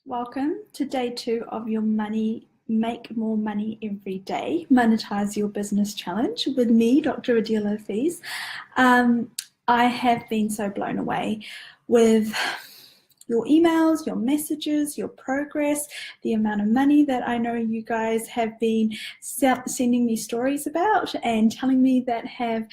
Welcome to day 2 of your Make More Money Every Day, Monetize Your Business Challenge with me, Dr. Adeela Afiz. I have been so blown away with your emails, your messages, your progress, the amount of money that I know you guys have been sending me stories about and telling me that have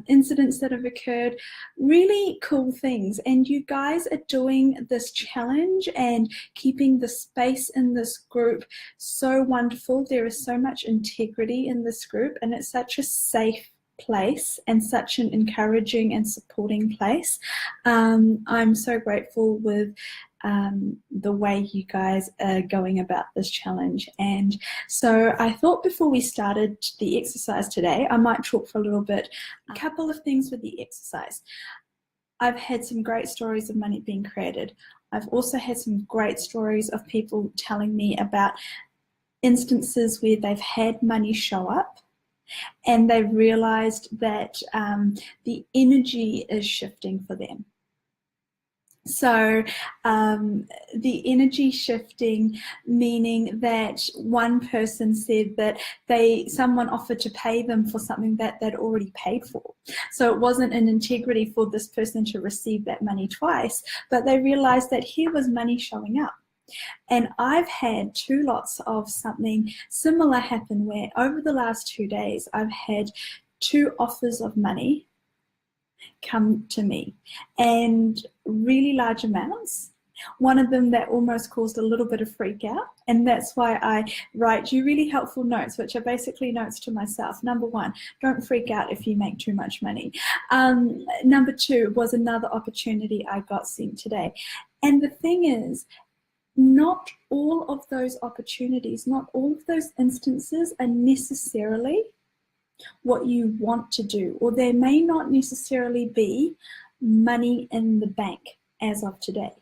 incidents that have occurred, really cool things. And you guys are doing this challenge and keeping the space in this group so wonderful. There is so much integrity in this group, and it's such a safe place and such an encouraging and supporting place. I'm so grateful with the way you guys are going about this challenge. And so I thought before we started the exercise today, I might talk for a little bit. A couple of things with the exercise. I've had some great stories of money being created. I've also had some great stories of people telling me about instances where they've had money show up and they've realized that the energy is shifting for them. So the energy shifting, meaning that one person said that someone offered to pay them for something that they'd already paid for. So it wasn't an integrity for this person to receive that money twice, but they realized that here was money showing up. And I've had 2 lots of something similar happen where over the last 2 days, I've had 2 offers of money come to me, and really large amounts. One of them that almost caused a little bit of freak out, and that's why I write you really helpful notes, which are basically notes to myself. Number 1, don't freak out if you make too much money. Number 2 was another opportunity I got sent today. And the thing is, not all of those opportunities, not all of those instances are necessarily what you want to do, or there may not necessarily be money in the bank as of today.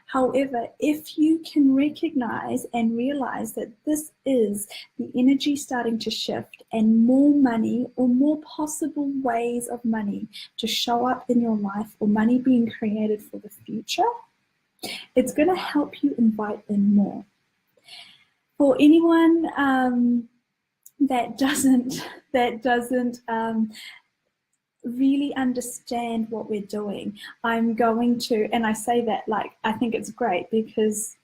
However, if you can recognize and realize that this is the energy starting to shift and more money or more possible ways of money to show up in your life, or money being created for the future, it's going to help you invite in more. For anyone that doesn't really understand what we're doing, I'm going to, and I say that like I think it's great because,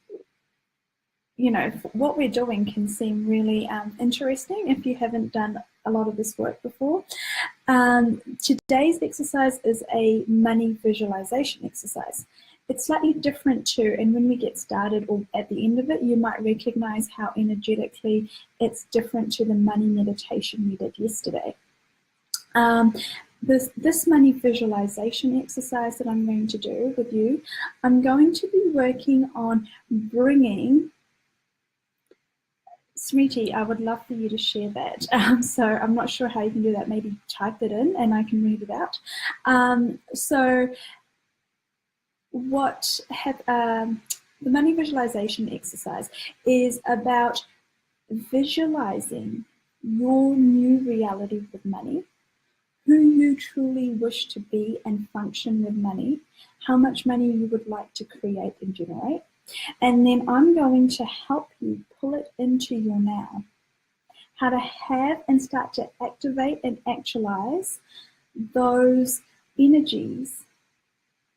you know, what we're doing can seem really interesting if you haven't done a lot of this work before. Today's exercise is a money visualization exercise. It's slightly different too, and when we get started or at the end of it, you might recognize how energetically it's different to the money meditation we did yesterday. This money visualization exercise that I'm going to do with you, I'm going to be working on bringing, Sweetie, I would love for you to share that. So I'm not sure how you can do that. Maybe type it in and I can read it out. The money visualization exercise is about visualizing your new reality with money, who you truly wish to be and function with money, how much money you would like to create and generate, and then I'm going to help you pull it into your now, how to have and start to activate and actualize those energies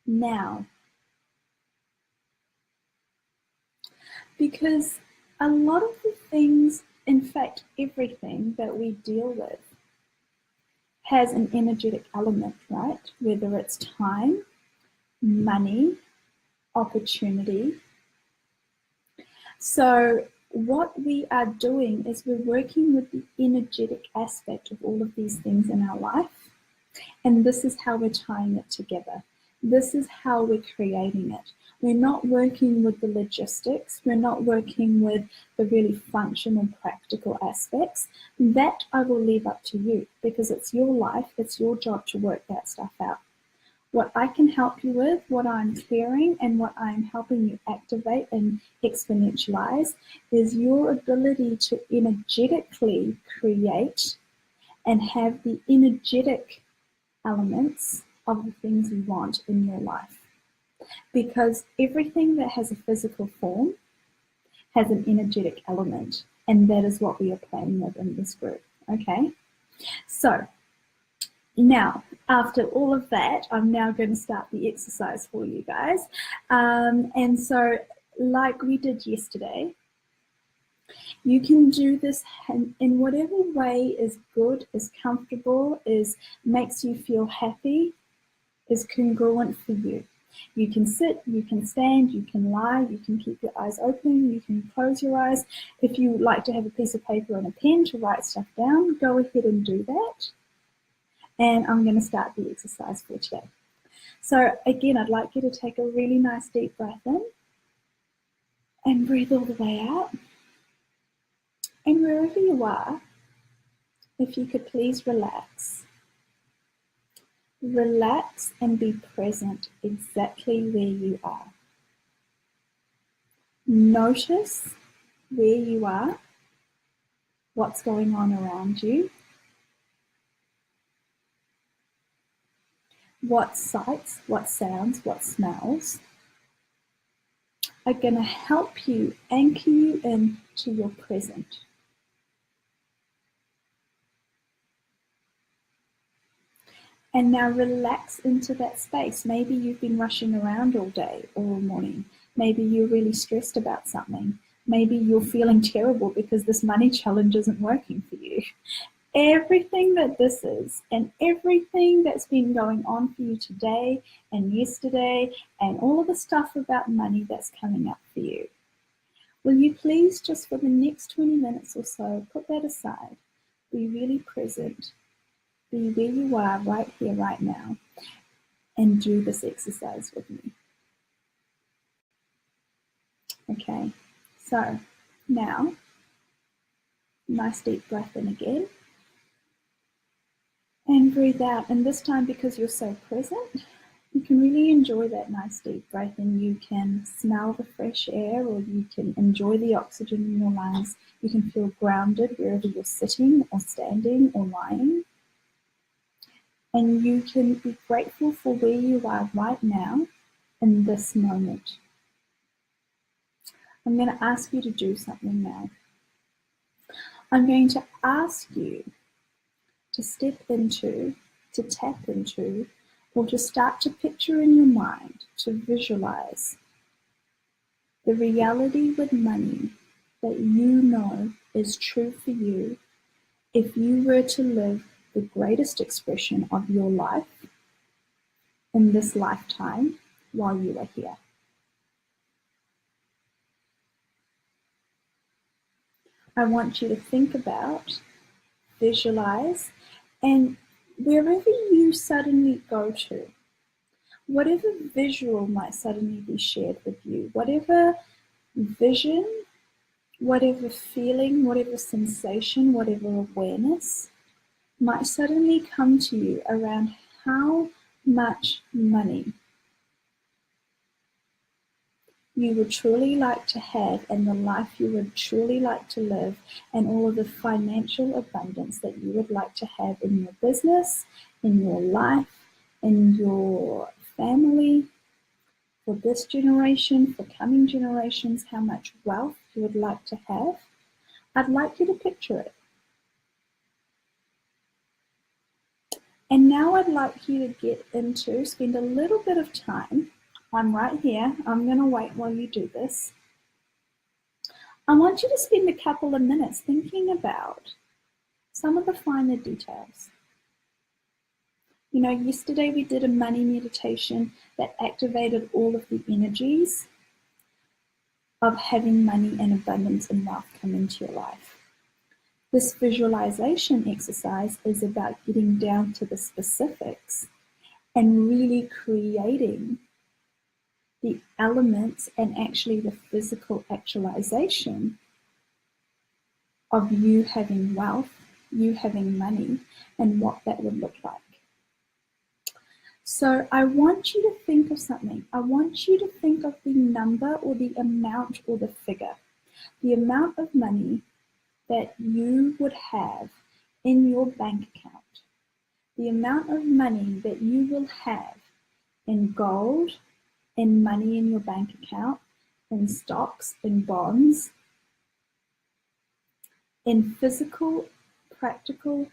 now. Because a lot of the things, in fact, everything that we deal with has an energetic element, right? Whether it's time, money, opportunity. So what we are doing is we're working with the energetic aspect of all of these things in our life. And this is how we're tying it together. This is how we're creating it. We're not working with the logistics. We're not working with the really functional, practical aspects. That I will leave up to you because it's your life. It's your job to work that stuff out. What I can help you with, what I'm clearing and what I'm helping you activate and exponentialize is your ability to energetically create and have the energetic elements of the things you want in your life. because everything that has a physical form has an energetic element, and that is what we are playing with in this group, okay? So now, after all of that, I'm now going to start the exercise for you guys. And so, like we did yesterday, you can do this in whatever way is good, is comfortable, makes you feel happy, is congruent for you. You can sit, you can stand, you can lie, you can keep your eyes open, you can close your eyes. If you like to have a piece of paper and a pen to write stuff down, go ahead and do that. And I'm going to start the exercise for today. So again, I'd like you to take a really nice deep breath in and breathe all the way out. And wherever you are, if you could please relax. Relax and be present exactly where you are. Notice where you are, what's going on around you, what sights, what sounds, what smells are going to help you anchor you into your present. And now relax into that space. Maybe you've been rushing around all day or all morning. Maybe you're really stressed about something. Maybe you're feeling terrible because this money challenge isn't working for you. Everything that this is and everything that's been going on for you today and yesterday and all of the stuff about money that's coming up for you. Will you please just for the next 20 minutes or so put that aside, be really present, be where you are right here, right now, and do this exercise with me. Okay, so now, nice deep breath in again. And breathe out. And this time, because you're so present, you can really enjoy that nice deep breath, and you can smell the fresh air, or you can enjoy the oxygen in your lungs. You can feel grounded wherever you're sitting or standing or lying. And you can be grateful for where you are right now in this moment. I'm going to ask you to do something now. I'm going to ask you to step into, to tap into, or to start to picture in your mind, to visualize the reality with money that you know is true for you if you were to live the greatest expression of your life in this lifetime while you are here. I want you to think about, visualize, and wherever you suddenly go to, whatever visual might suddenly be shared with you, whatever vision, whatever feeling, whatever sensation, whatever awareness might suddenly come to you around how much money you would truly like to have and the life you would truly like to live, and all of the financial abundance that you would like to have in your business, in your life, in your family, for this generation, for coming generations, how much wealth you would like to have. I'd like you to picture it. And now I'd like you to spend a little bit of time. I'm right here. I'm going to wait while you do this. I want you to spend a couple of minutes thinking about some of the finer details. You know, yesterday we did a money meditation that activated all of the energies of having money and abundance and wealth come into your life. This visualization exercise is about getting down to the specifics and really creating the elements and actually the physical actualization of you having wealth, you having money, and what that would look like. So I want you to think of something. I want you to think of the number or the amount or the figure, the amount of money that you would have in your bank account, the amount of money that you will have in gold, in money in your bank account, in stocks, in bonds, in physical, practical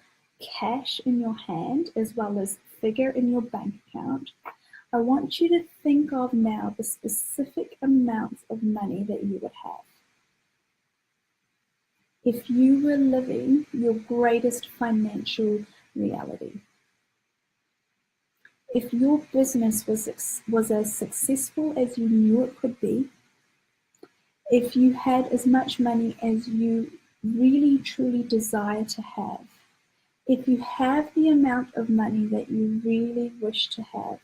cash in your hand, as well as figure in your bank account, I want you to think of now the specific amounts of money that you would have. If you were living your greatest financial reality, if your business was as successful as you knew it could be, if you had as much money as you really truly desire to have, if you have the amount of money that you really wish to have,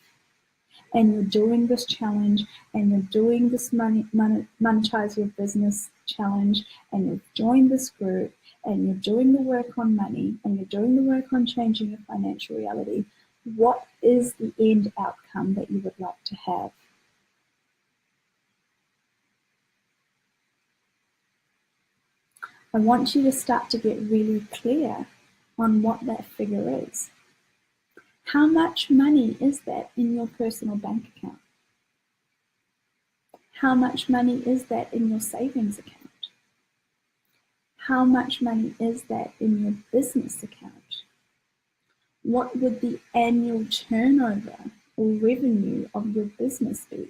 and you're doing this challenge, and you're doing this monetize your business challenge, and you've joined this group, and you're doing the work on money, and you're doing the work on changing your financial reality, what is the end outcome that you would like to have? I want you to start to get really clear on what that figure is. How much money is that in your personal bank account? How much money is that in your savings account? How much money is that in your business account? What would the annual turnover or revenue of your business be?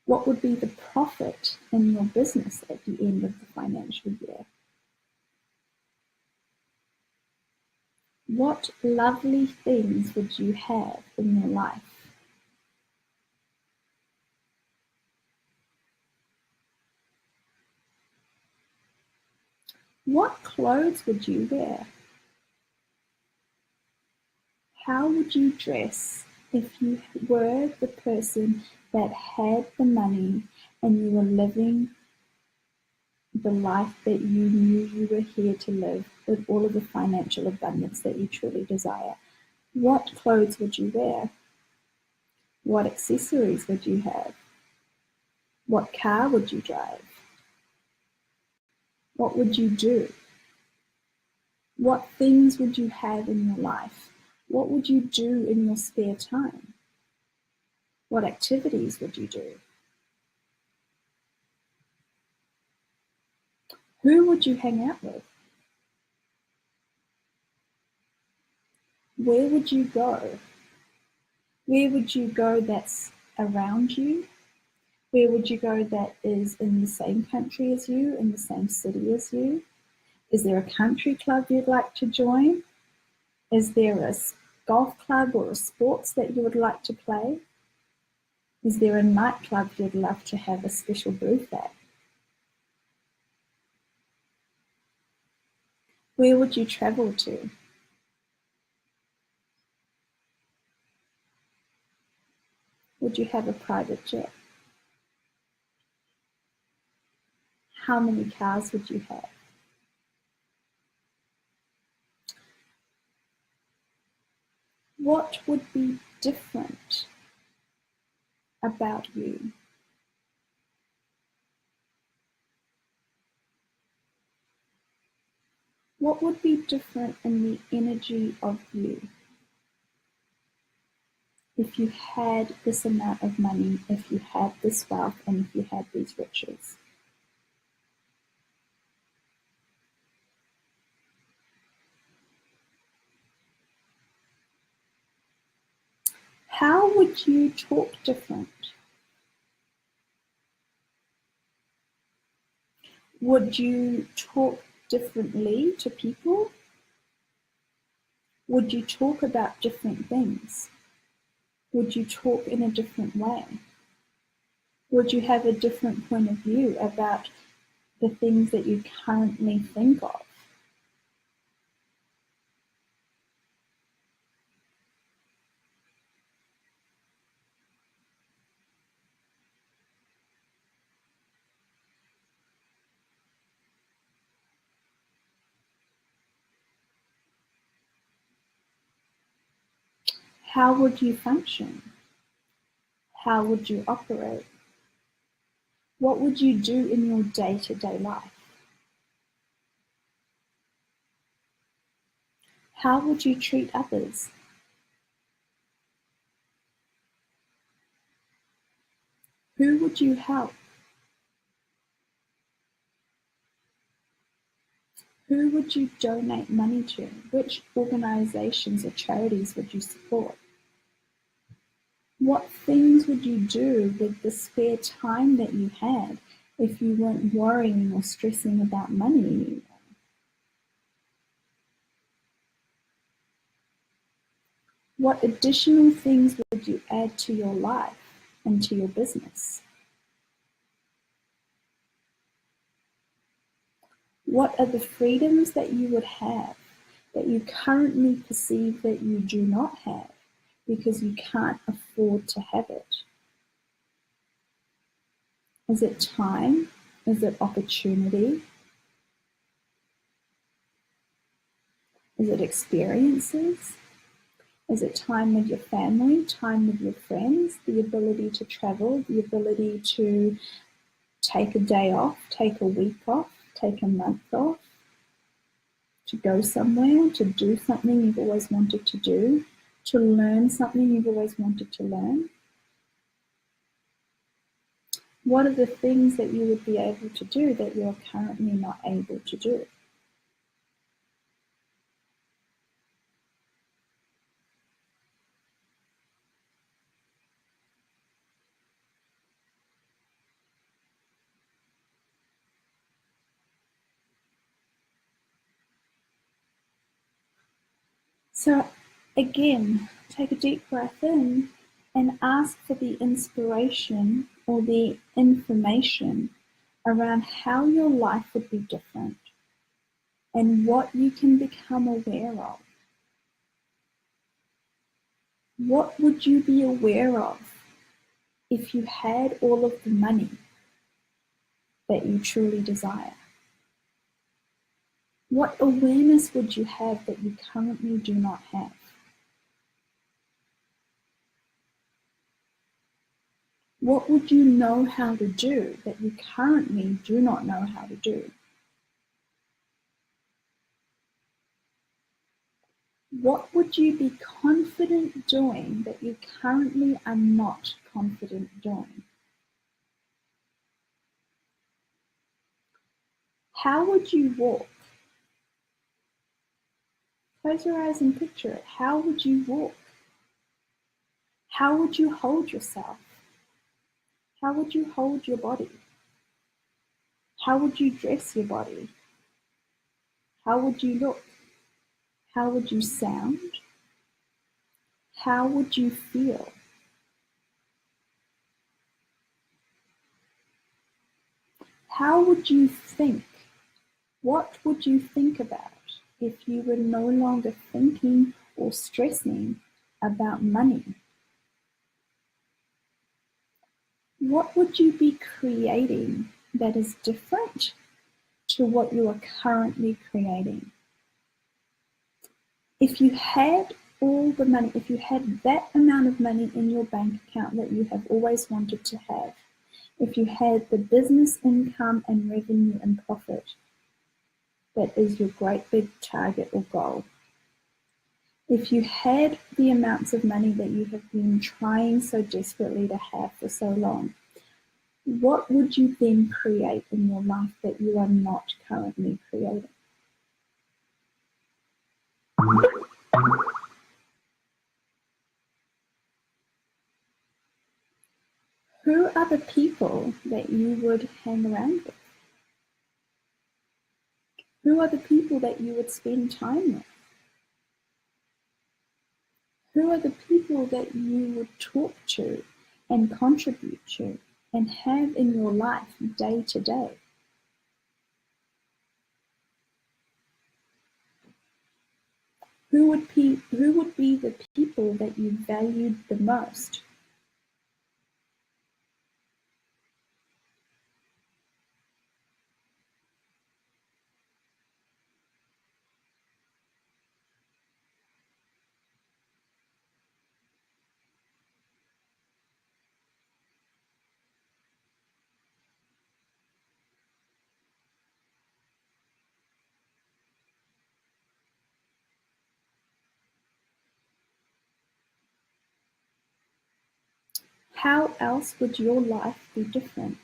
What would be the profit in your business at the end of the financial year? What lovely things would you have in your life? What clothes would you wear? How would you dress if you were the person that had the money and you were living the life that you knew you were here to live with all of the financial abundance that you truly desire? What clothes would you wear? What accessories would you have? What car would you drive? What would you do? What things would you have in your life? What would you do in your spare time? What activities would you do? Who would you hang out with? Where would you go? Where would you go that's around you? Where would you go that is in the same country as you, in the same city as you? Is there a country club you'd like to join? Is there a golf club or a sports that you would like to play? Is there a nightclub you'd love to have a special booth at? Where would you travel to? Would you have a private jet? How many cars would you have? What would be different about you? What would be different in the energy of you if you had this amount of money, if you had this wealth, and if you had these riches? How would you talk different? Would you talk differently to people? Would you talk about different things? Would you talk in a different way? Would you have a different point of view about the things that you currently think of? How would you function? How would you operate? What would you do in your day-to-day life? How would you treat others? Who would you help? Who would you donate money to? Which organizations or charities would you support? What things would you do with the spare time that you had if you weren't worrying or stressing about money anymore? What additional things would you add to your life and to your business? What are the freedoms that you would have that you currently perceive that you do not have because you can't afford to have it? Is it time? Is it opportunity? Is it experiences? Is it time with your family, time with your friends, the ability to travel, the ability to take a day off, take a week off, take a month off, to go somewhere, to do something you've always wanted to do, to learn something you've always wanted to learn? What are the things that you would be able to do that you're currently not able to do? So again, take a deep breath in and ask for the inspiration or the information around how your life would be different and what you can become aware of. What would you be aware of if you had all of the money that you truly desire? What awareness would you have that you currently do not have? What would you know how to do that you currently do not know how to do? What would you be confident doing that you currently are not confident doing? How would you walk? Close your eyes and picture it. How would you walk? How would you hold yourself? How would you hold your body? How would you dress your body? How would you look? How would you sound? How would you feel? How would you think? What would you think about if you were no longer thinking or stressing about money? What would you be creating that is different to what you are currently creating? If you had all the money, if you had that amount of money in your bank account that you have always wanted to have, if you had the business income and revenue and profit that is your great big target or goal, if you had the amounts of money that you have been trying so desperately to have for so long, what would you then create in your life that you are not currently creating? Who are the people that you would hang around with? Who are the people that you would spend time with? Who are the people that you would talk to and contribute to and have in your life day to day? Who would be the people that you valued the most? How else would your life be different?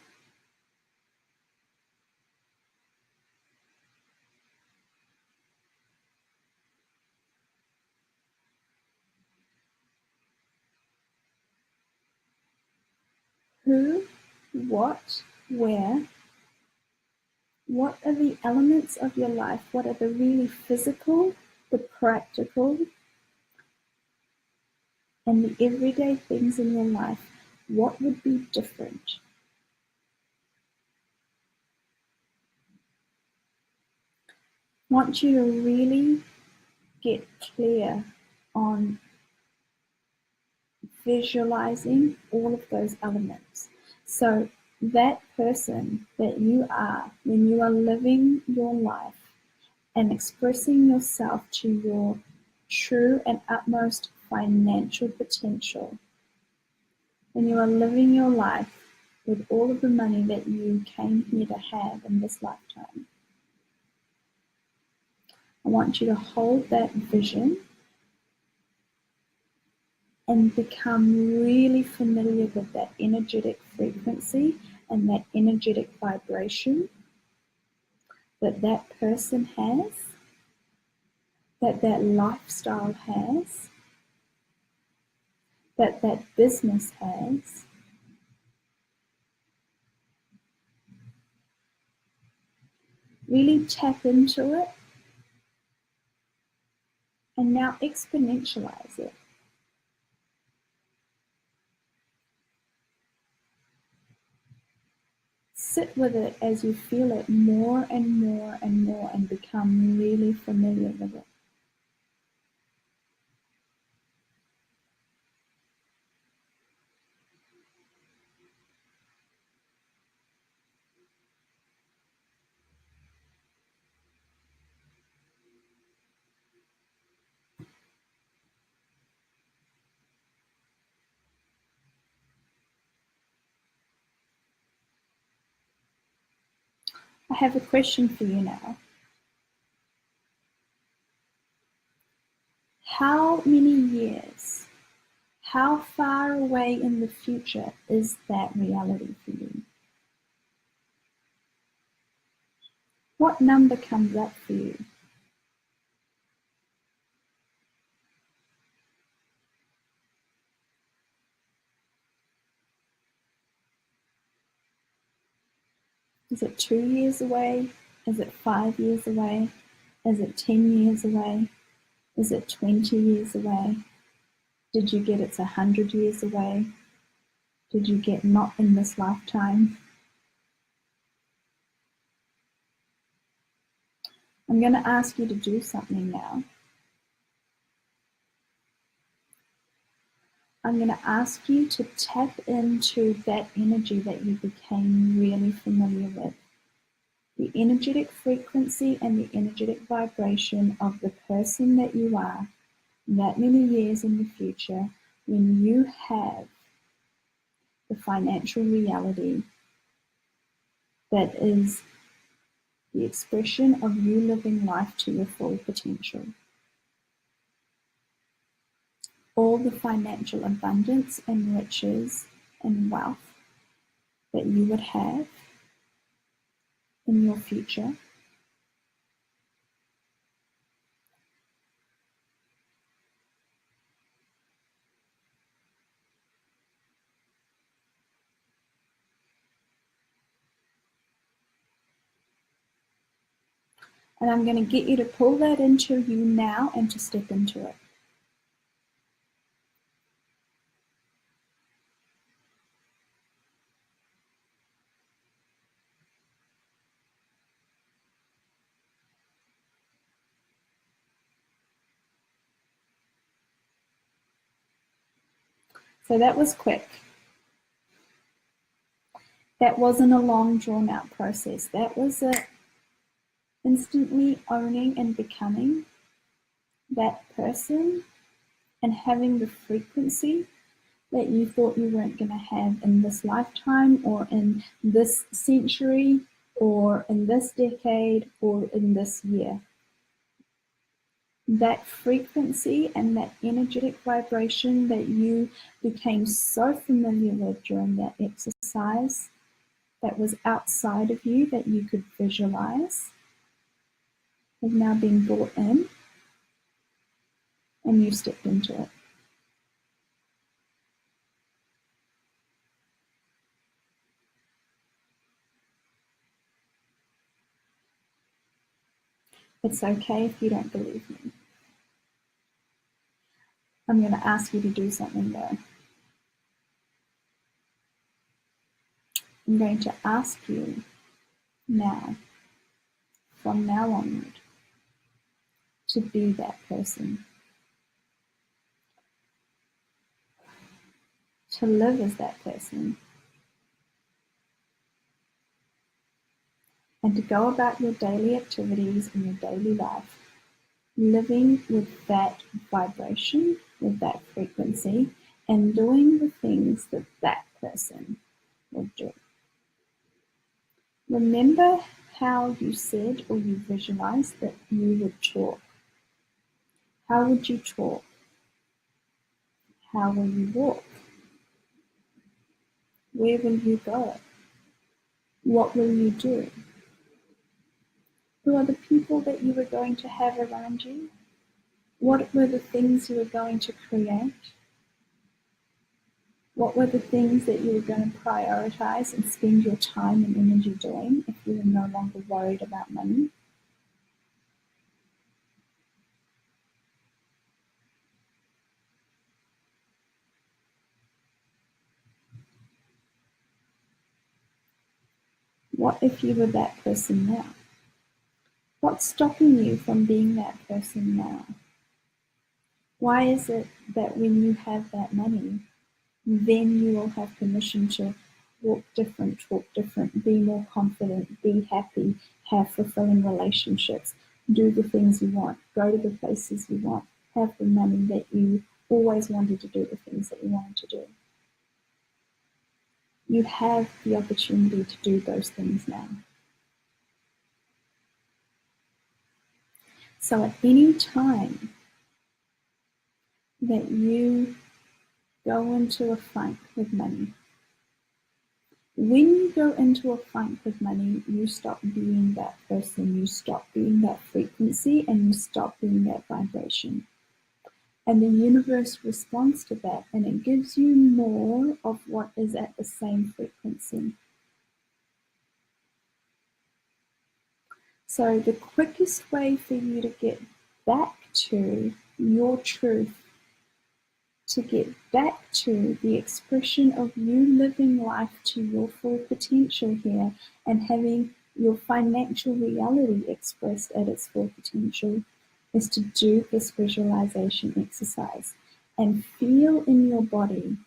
Who, what, where? What are the elements of your life? What are the really physical, the practical, and the everyday things in your life? What would be different? I want you to really get clear on visualizing all of those elements. So that person that you are when you are living your life and expressing yourself to your true and utmost financial potential, when you are living your life with all of the money that you came here to have in this lifetime, I want you to hold that vision and become really familiar with that energetic frequency and that energetic vibration that that person has, that that lifestyle has, that that business has. Really tap into it and now exponentialize it. Sit with it as you feel it more and more and more and become really familiar with it. I have a question for you now. How many years, how far away in the future is that reality for you? What number comes up for you? Is it 2 years away? Is it 5 years away? Is it 10 years away? Is it 20 years away? Did you get it's 100 years away? Did you get not in this lifetime? I'm going to ask you to do something now. I'm going to ask you to tap into that energy that you became really familiar with. The energetic frequency and the energetic vibration of the person that you are that many years in the future when you have the financial reality that is the expression of you living life to your full potential. All the financial abundance and riches and wealth that you would have in your future. And I'm going to get you to pull that into you now and to step into it. So that was quick. That wasn't a long drawn out process. That was a instantly owning and becoming that person and having the frequency that you thought you weren't going to have in this lifetime or in this century or in this decade or in this year. That frequency and that energetic vibration that you became so familiar with during that exercise, that was outside of you, that you could visualize, has now been brought in, and you stepped into it. It's okay if you don't believe me. I'm going to ask you to do something though. I'm going to ask you now, from now onward, to be that person. To live as that person. And to go about your daily activities and your daily life, living with that vibration, with that frequency, and doing the things that that person would do. Remember how you said or you visualized that you would talk. How would you talk? How will you walk? Where will you go? What will you do? Who are the people that you were going to have around you? What were the things you were going to create? What were the things that you were going to prioritize and spend your time and energy doing if you were no longer worried about money? What if you were that person now? What's stopping you from being that person now? Why is it that when you have that money, then you will have permission to walk different, talk different, be more confident, be happy, have fulfilling relationships, do the things you want, go to the places you want, have the money that you always wanted to do, the things that you wanted to do? You have the opportunity to do those things now. So at any time that you go into a fight with money, when you go into a fight with money, you stop being that person, you stop being that frequency, and you stop being that vibration. And the universe responds to that, and it gives you more of what is at the same frequency. So the quickest way for you to get back to your truth, to get back to the expression of you living life to your full potential here and having your financial reality expressed at its full potential, is to do this visualization exercise and feel in your body.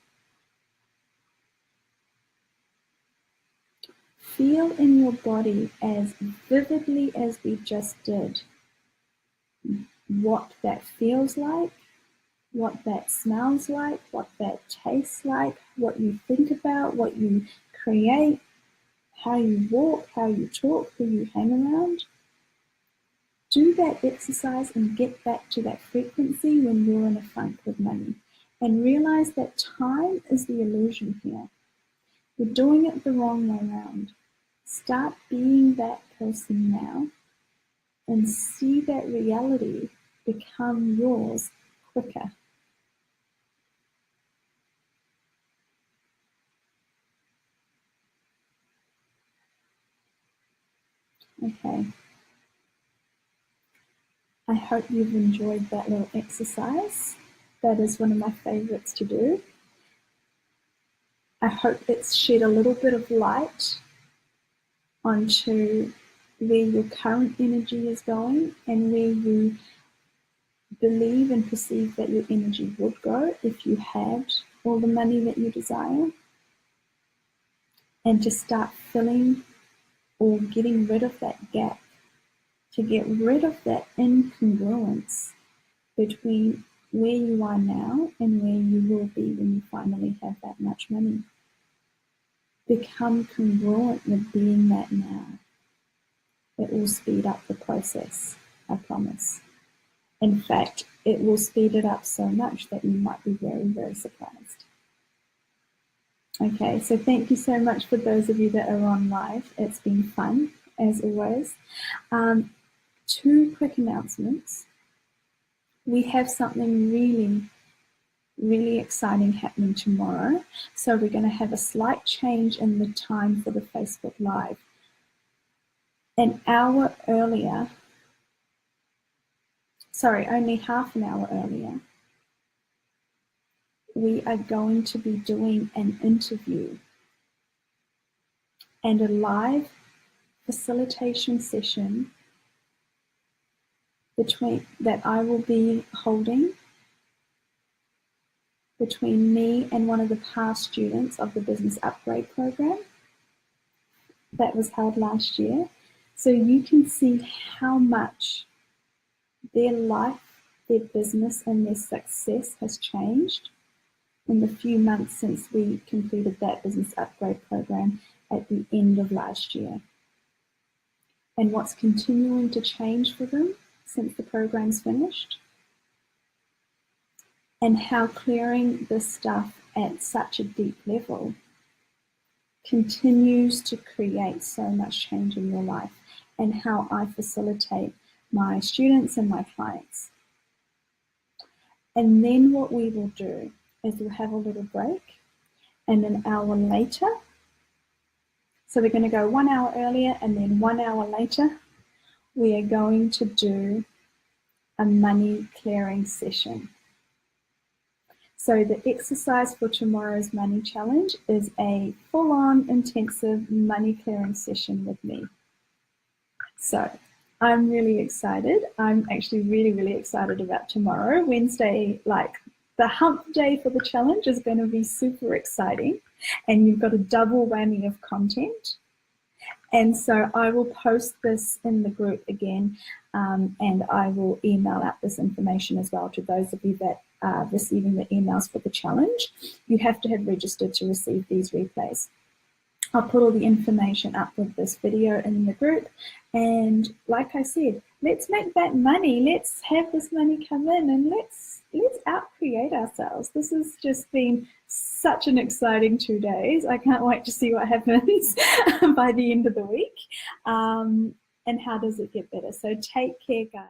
Feel in your body as vividly as we just did what that feels like, what that smells like, what that tastes like, what you think about, what you create, how you walk, how you talk, who you hang around. Do that exercise and get back to that frequency when you're in a funk with money. And realize that time is the illusion here. You're doing it the wrong way around. Start being that person now and see that reality become yours quicker. Okay. I hope you've enjoyed that little exercise. That is one of my favorites to do. I hope it's shed a little bit of light onto where your current energy is going and where you believe and perceive that your energy would go if you had all the money that you desire, and to start filling or getting rid of that gap, to get rid of that incongruence between where you are now and where you will be when you finally have that much money. Become congruent with being that now. It will speed up the process, I promise. In fact, it will speed it up so much that you might be very, very surprised. Okay, so thank you so much for those of you that are on live. It's been fun, as always. 2 quick announcements. We have something really exciting happening tomorrow. So we're going to have a slight change in the time for the Facebook Live. An hour earlier, sorry, only half an hour earlier, we are going to be doing an interview and a live facilitation session that I will be holding between me and one of the past students of the Business Upgrade Program that was held last year. So you can see how much their life, their business, and their success has changed in the few months since we completed that Business Upgrade Program at the end of last year. And what's continuing to change for them since the program's finished. And how clearing this stuff at such a deep level continues to create so much change in your life, and how I facilitate my students and my clients. And then what we will do is we'll have a little break, and an hour later, so we're going to go 1 hour earlier, and then 1 hour later, we are going to do a money clearing session. So the exercise for tomorrow's money challenge is a full-on intensive money clearing session with me. So I'm really excited. I'm actually really excited about tomorrow. Wednesday, like the hump day for the challenge, is going to be super exciting, and you've got a double whammy of content. And so I will post this in the group again, and I will email out this information as well to those of you that are receiving the emails for the challenge. You have to have registered to receive these replays. I'll put all the information up with this video in the group, and like I said, let's make that money. Let's have this money come in, and let's out-create ourselves. This has just been such an exciting 2 days. I can't wait to see what happens by the end of the week, and how does it get better. So take care, guys.